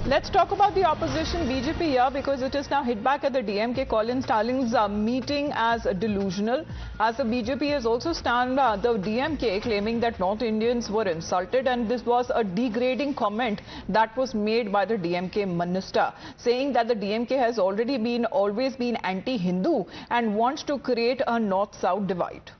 Let's talk about the opposition BJP here because it is now hit back at the DMK. Colin Starling's meeting as delusional, as the BJP has also stand the DMK claiming that North Indians were insulted, and this was a degrading comment that was made by the DMK minister, saying that the DMK has always been anti-Hindu and wants to create a north-south divide.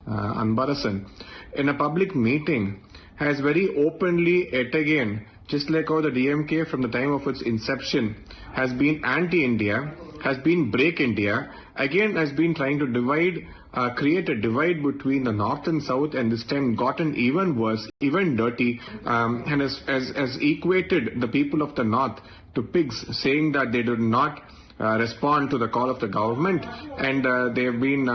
Anbarasan, in a public meeting, has very openly yet again, just like how the DMK from the time of its inception has been anti-India, has been break India, again has been trying to divide, create a divide between the north and south, and this time gotten even worse, even dirty, and has equated the people of the north to pigs, saying that they did not respond to the call of the government, and they have been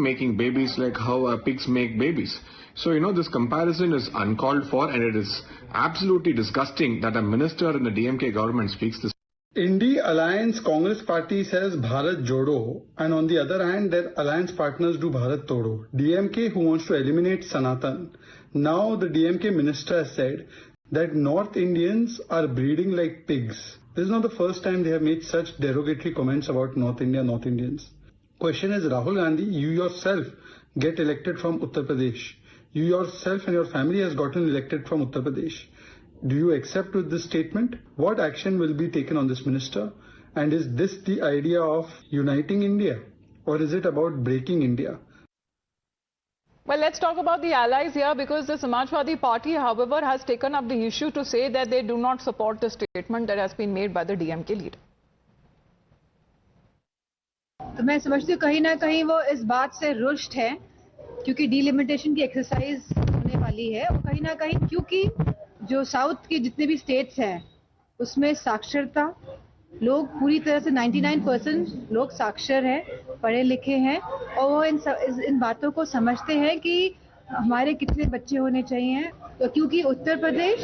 making babies like how pigs make babies. So, this comparison is uncalled for, and it is absolutely disgusting that a minister in the DMK government speaks this. Indie Alliance Congress Party says Bharat Jodo, and on the other hand, their alliance partners do Bharat Todo. DMK, who wants to eliminate Sanatan. Now the DMK minister has said that North Indians are breeding like pigs. This is not the first time they have made such derogatory comments about North Indians. Question is, Rahul Gandhi, you yourself get elected from Uttar Pradesh. You yourself and your family has gotten elected from Uttar Pradesh. Do you accept with this statement? What action will be taken on this minister? And is this the idea of uniting India? Or is it about breaking India? Well, let's talk about the allies here, because the Samajwadi Party, however, has taken up the issue to say that they do not support the statement that has been made by the DMK leader. तो मैं समझती हूँ कहीं ना कहीं वो इस बात से रुष्ट है, क्योंकि डिलिमिटेशन की एक्सरसाइज होने वाली है, और कहीं ना कहीं क्योंकि जो साउथ के जितने भी स्टेट्स हैं उसमें साक्षरता, लोग पूरी तरह से 99% लोग साक्षर हैं, पढ़े लिखे हैं, और वो इन बातों को समझते हैं कि हमारे कितने बच्चे होने चाहिए। तो क्योंकि उत्तर प्रदेश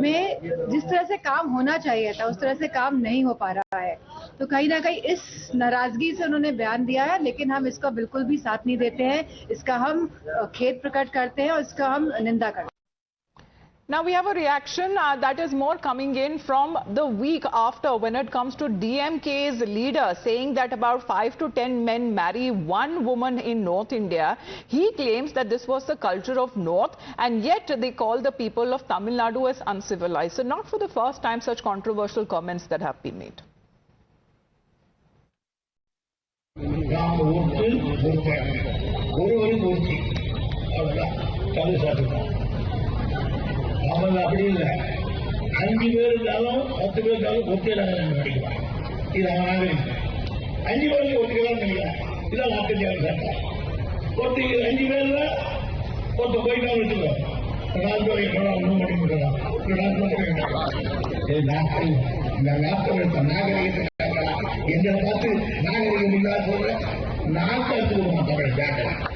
में जिस तरह से काम होना चाहिए था उस तरह से काम नहीं हो पा रहा है, तो कहीं ना कहीं इस नाराजगी से उन्होंने बयान दिया है, लेकिन हम इसका बिल्कुल भी साथ नहीं देते हैं, इसका हम खेद प्रकट करते हैं और इसका हम निंदा करते हैं। Now we have a reaction that is more coming in from the week after when it comes to DMK's leader saying that about 5 to 10 men marry one woman in North India. He claims that this was the culture of North, and yet they call the people of Tamil Nadu as uncivilized. So not for the first time such controversial comments that have been made. அவன் அப்படி இல்லை, 5 பேர் இருந்தாலும் 10 பேர் இருந்தாலும் ஒத்துக்கிறாங்க நினைக்கிறான். இது அவனாக இருக்கு. 5 பேருக்கு ஒத்துக்கிறான்னு நினைக்கிறான். இதான் நாற்பத்தியாவது சட்டம். 5 பேர்ல ஒருத்த போயிட்டான்னு வச்சுக்கோ, 4 பேர் எட்டலாம், 3 மணி முடிக்கலாம், 4 இந்த நாற்பது நாகரிகத்தை எங்களை பார்த்து நாகரிகம் இல்லாத சொல்ற நாற்பது Tamil.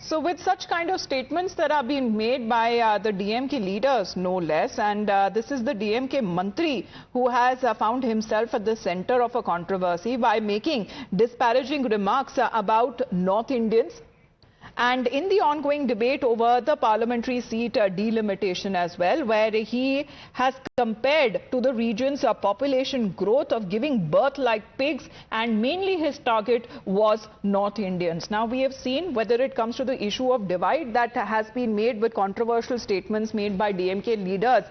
So with such kind of statements that are being made by the DMK leaders, no less, and this is the DMK Mantri who has found himself at the center of a controversy by making disparaging remarks about North Indians. And in the ongoing debate over the parliamentary seat delimitation as well, where he has compared to the region's population growth of giving birth like pigs, and mainly his target was North Indians. Now we have seen whether it comes to the issue of divide that has been made with controversial statements made by DMK leaders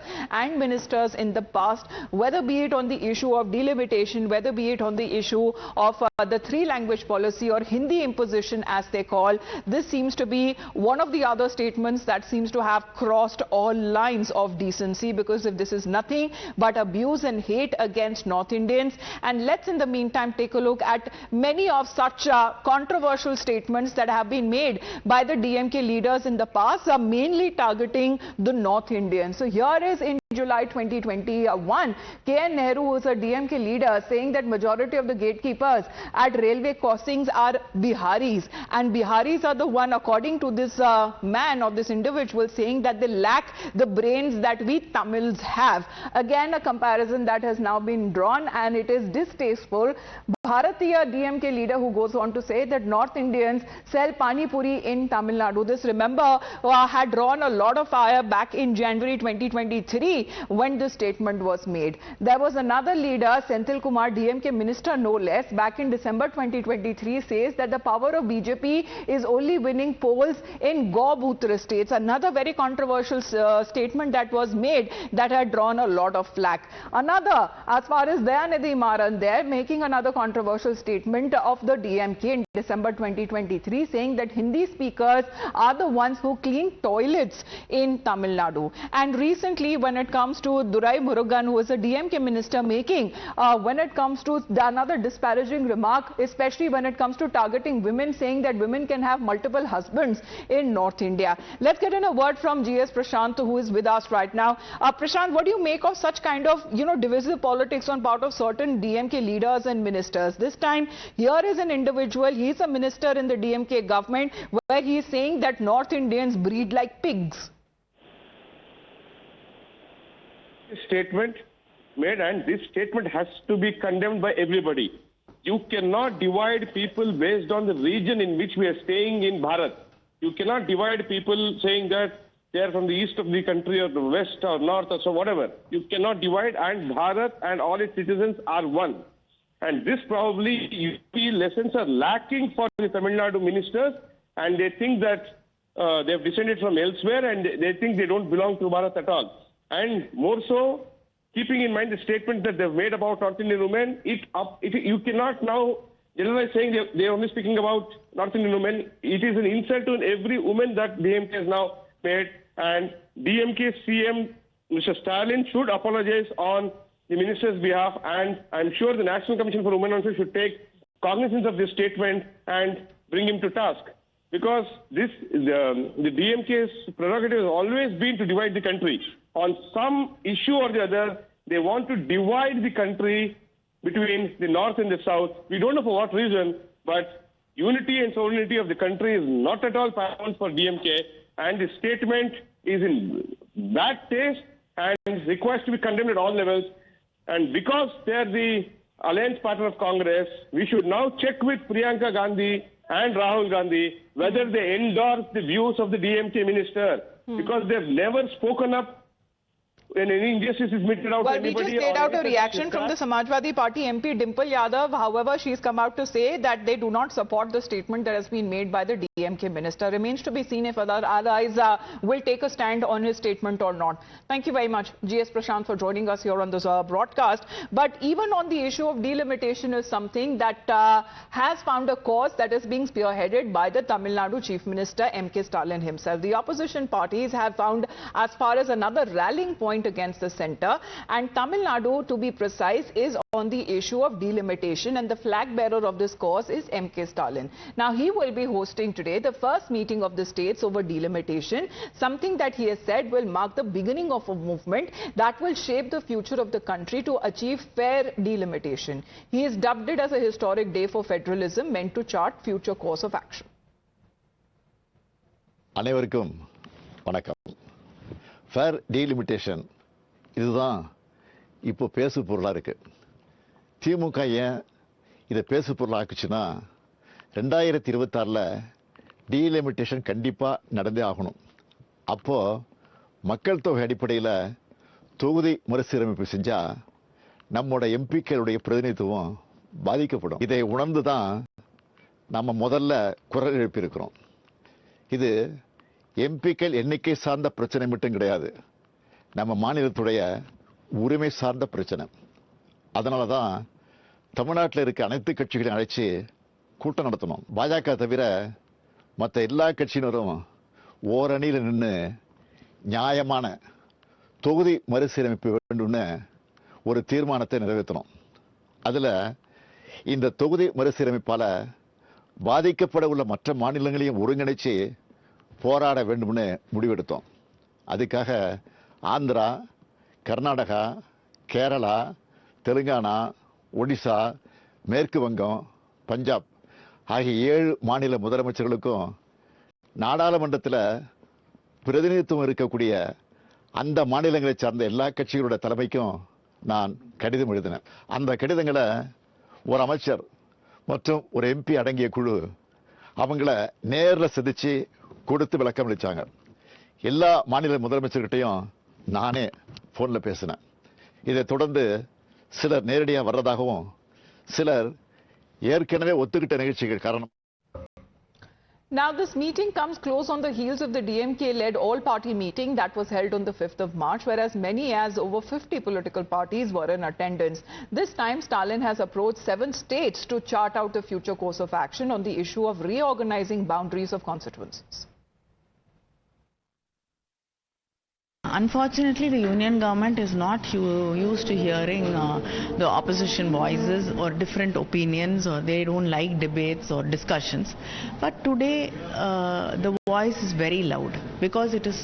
and ministers in the past, whether be it on the issue of delimitation, whether be it on the issue of the 3-language policy or Hindi imposition as they call. This seems to be one of the other statements that seems to have crossed all lines of decency, because if this is nothing but abuse and hate against North Indians, and let's in the meantime take a look at many of such controversial statements that have been made by the DMK leaders in the past, are mainly targeting the North Indians. So here is in July 2021, KN Nehru, who is a DMK leader, saying that majority of the gatekeepers at railway crossings are Biharis, and Biharis are the one, according to this man or this individual, saying that they lack the brains that we Tamils have. Again, a comparison that has now been drawn, and it is distasteful. Bharatiya DMK leader who goes on to say that North Indians sell Pani Puri in Tamil Nadu. This, remember, had drawn a lot of fire back in January 2023 when this statement was made. There was another leader, Senthil Kumar, DMK minister no less, back in December 2023, says that the power of BJP is only winning polls in Gaubutra states. Another very controversial statement that was made that had drawn a lot of flack. Another, as far as Dayanidhi Maran there, making another controversial statement of the DMK in December 2023, saying that Hindi speakers are the ones who clean toilets in Tamil Nadu. And recently, when it comes to Durai Murugan, who is a DMK minister, making when it comes to another disparaging remark, especially when it comes to targeting women, saying that women can have multiple husbands in North India. Let's get in a word from GS Prashant, who is with us right now. Prashant, what do you make of such kind of, divisive politics on part of certain DMK leaders and ministers? This time, here is an individual, he is a minister in the DMK government, where he is saying that North Indians breed like pigs. Statement made, and this statement has to be condemned by everybody. You cannot divide people based on the region in which we are staying in Bharat. You cannot divide people saying that they are from the east of the country or the west or north or so whatever. You cannot divide, and Bharat and all its citizens are one. And this probably UP lessons are lacking for the Tamil Nadu ministers, and they think that they have descended from elsewhere, and they think they don't belong to Bharat at all. And more so, keeping in mind the statement that they've made about North Indian women, you cannot now generalize saying they're only speaking about North Indian women. It is an insult to every woman that DMK has now made, and DMK CM Mr. Stalin should apologize on the minister's behalf, and I'm sure the National Commission for Women also should take cognizance of this statement and bring him to task. Because the DMK's prerogative has always been to divide the country. On some issue or the other, they want to divide the country between the north and the south. We don't know for what reason, but unity and sovereignty of the country is not at all paramount for DMK, and the statement is in bad taste and requires to be condemned at all levels. And because they are the alliance partner of Congress, we should now check with Priyanka Gandhi and Rahul Gandhi whether they endorse the views of the DMK minister, because they've never spoken up when any injustice is meted out. Well, we just laid out a reaction from the Samajwadi Party MP Dimple Yadav. However, she's come out to say that they do not support the statement that has been made by the DMK minister. Remains to be seen if other allies will take a stand on his statement or not. Thank you very much, GS Prashant, for joining us here on this broadcast. But even on the issue of delimitation is something that has found a cause that is being spearheaded by the Tamil Nadu Chief Minister M.K. Stalin himself. The opposition parties have found as far as another rallying point against the centre, and Tamil Nadu, to be precise, is on the issue of delimitation, and the flag bearer of this cause is M.K. Stalin. Now, he will be hosting today the first meeting of the states over delimitation, something that he has said will mark the beginning of a movement that will shape the future of the country to achieve fair delimitation. He has dubbed it as a historic day for federalism, meant to chart future course of action. அனைவருக்கும் வணக்கம். Fair delimitation இதுதான் இப்போ பேசு பொருளாக இருக்கு. திமுக ஏன் இதை பேசு பொருளாக ஆக்குச்சுன்னா, 2026 டீலிமிட்டேஷன் கண்டிப்பாக நடந்தே ஆகணும். அப்போ மக்கள் தொகை அடிப்படையில் தொகுதி மறுசீரமைப்பு செஞ்சா நம்மோட எம்பிக்களுடைய பிரதிநிதித்துவம் பாதிக்கப்படும். இதை உணர்ந்து தான் நம்ம முதல்ல குரல் எழுப்பியிருக்கிறோம். இது எம்பிக்கள் எண்ணிக்கை சார்ந்த பிரச்சனை மட்டும் கிடையாது, நம்ம மாநிலத்துடைய உரிமை சார்ந்த பிரச்சனை. அதனால தான் தமிழ்நாட்டில் இருக்க அனைத்து கட்சிகளையும் அழைச்சி கூட்டம் நடத்தணும். பாஜக தவிர மற்ற எல்லா கட்சியினரும் ஓரணியில் நின்று நியாயமான தொகுதி மறுசீரமைப்பு வேண்டும்னு ஒரு தீர்மானத்தை நிறைவேற்றணும். அதில் இந்த தொகுதி மறுசீரமைப்பால் பாதிக்கப்பட உள்ள மற்ற மாநிலங்களையும் ஒருங்கிணைச்சு போராட வேண்டும்னு முடிவெடுத்தோம். அதுக்காக ஆந்திரா, கர்நாடகா, கேரளா, தெலுங்கானா, ஒடிசா, மேற்கு வங்கம், பஞ்சாப் ஆகிய 7 மாநில முதலமைச்சர்களுக்கும் நாடாளுமன்றத்தில் பிரதிநிதித்துவம் இருக்கக்கூடிய அந்த மாநிலங்களை சார்ந்த எல்லா கட்சிகளோட தலைமைக்கும் நான் கடிதம் எழுதினேன். அந்த கடிதங்களை ஒரு அமைச்சர் மற்றும் ஒரு எம்பி அடங்கிய குழு அவங்கள நேரில் சந்திச்சு கொடுத்து விளக்கம் அளிச்சாங்க. எல்லா மாநில முதலமைச்சர்கிட்டையும் நானே போன்ல பேசினேன். இதை தொடர்ந்து சிலர் நேரடியாக வர்றதாகவும் சிலர் ஏற்கனவே ஒத்துக்கிட்ட நிகழ்ச்சிகள் காரணம். Now, this meeting comes close on the heels of the DMK-led all-party meeting that was held on the 5th of March, whereas many as over 50 political parties were in attendance. This time, Stalin has approached 7 states to chart out a future course of action on the issue of reorganizing boundaries of constituencies. Unfortunately, the union government is not used to hearing the opposition voices or different opinions, or they don't like debates or discussions. But today, the voice is very loud because it is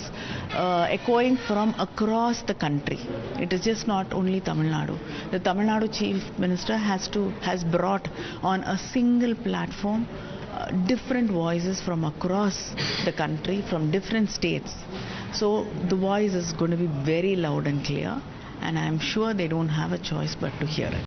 echoing from across the country. It is just not only Tamil Nadu. The Tamil Nadu Chief Minister has brought on a single platform different voices from across the country, from different states. So the voice is going to be very loud and clear, and I'm sure they don't have a choice but to hear it.